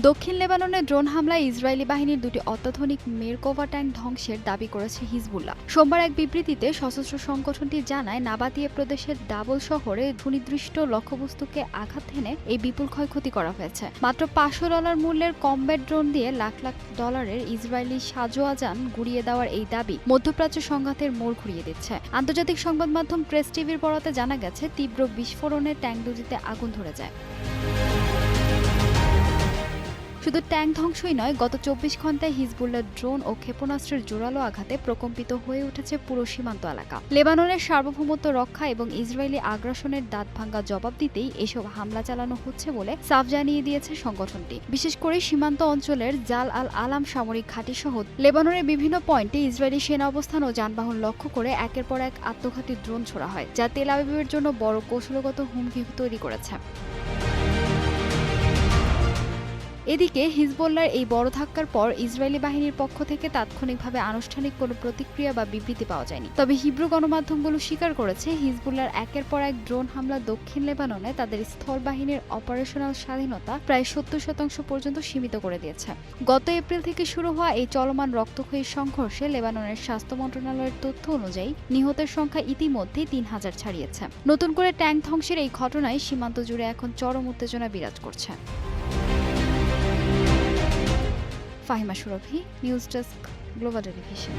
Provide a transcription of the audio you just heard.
দক্ষিণ লেবাননে ড্রোন হামলায় ইসরায়েলি বাহিনীর দুটি অত্যাধুনিক মেরকোভা ট্যাঙ্ক ধ্বংসের দাবি করেছে হিজবুল্লাহ। সোমবার এক বিবৃতিতে সশস্ত্র সংগঠনটি জানায়, নাবাতিয়ে প্রদেশের দাবল শহরে সুনির্দিষ্ট লক্ষ্যবস্তুকে আঘাত হেনে এই বিপুল ক্ষয়ক্ষতি করা হয়েছে। মাত্র $500 মূল্যের কমব্যাট ড্রোন দিয়ে লাখ লাখ ডলারের ইসরায়েলি সাজোয়াজান গুড়িয়ে দেওয়ার এই দাবি মধ্যপ্রাচ্য সংঘাতের মোড় ঘুরিয়ে দিচ্ছে। আন্তর্জাতিক সংবাদ মাধ্যম প্রেস টিভির বরাতে জানা গেছে, তীব্র বিস্ফোরণে ট্যাঙ্ক দুটিতে আগুন ধরে যায়। শুধু ট্যাঙ্ক ধ্বংসই নয়, গত 24 ঘন্টায় হিজবুল্লাহর ড্রোন ও ক্ষেপণাস্ত্রের জোরালো আঘাতে প্রকম্পিত হয়ে উঠেছে পুরো সীমান্ত এলাকা। লেবাননের সার্বভৌমত্ব রক্ষা এবং ইসরায়েলি আগ্রাসনের দাঁতভাঙ্গা জবাব দিতেই এসব হামলা চালানো হচ্ছে বলে সাফ জানিয়ে দিয়েছে সংগঠনটি। বিশেষ করে সীমান্ত অঞ্চলের জাল আল আলাম সামরিক ঘাঁটি সহ লেবাননের বিভিন্ন পয়েন্টে ইসরায়েলি সেনা অবস্থান ও যানবাহন লক্ষ্য করে একের পর এক আত্মঘাতী ড্রোন ছোড়া হয়, যা তেল আবিবের জন্য বড় কৌশলগত হুমকি তৈরি করেছে। এদিকে হিজবুল্লাহর এই বড় ধাক্কার পর ইসরায়েলি বাহিনীর পক্ষ থেকে তাৎক্ষণিকভাবে আনুষ্ঠানিক কোনো প্রতিক্রিয়া বা বিবৃতি পাওয়া যায়নি। তবে হিব্রু গণমাধ্যমগুলো স্বীকার করেছে, হিজবুল্লাহর একের পর এক ড্রোন হামলা দক্ষিণ লেবাননে তাদের স্থল বাহিনীর অপারেশনাল স্বাধীনতা প্রায় 70% পর্যন্ত সীমিত করে দিয়েছে। গত এপ্রিল থেকে শুরু হওয়া এই চলমান রক্তক্ষয়ী সংঘর্ষে লেবাননের স্বাস্থ্য মন্ত্রণালয়ের তথ্য অনুযায়ী নিহতের সংখ্যা ইতিমধ্যেই 3000 ছাড়িয়েছে। নতুন করে ট্যাঙ্ক ধ্বংসের এই ঘটনায় সীমান্ত জুড়ে এখন চরম উত্তেজনা বিরাজ করছে। ফাহিমা সুরভি, নিউজ ডেস্ক, গ্লোবাল টেলিভিশন।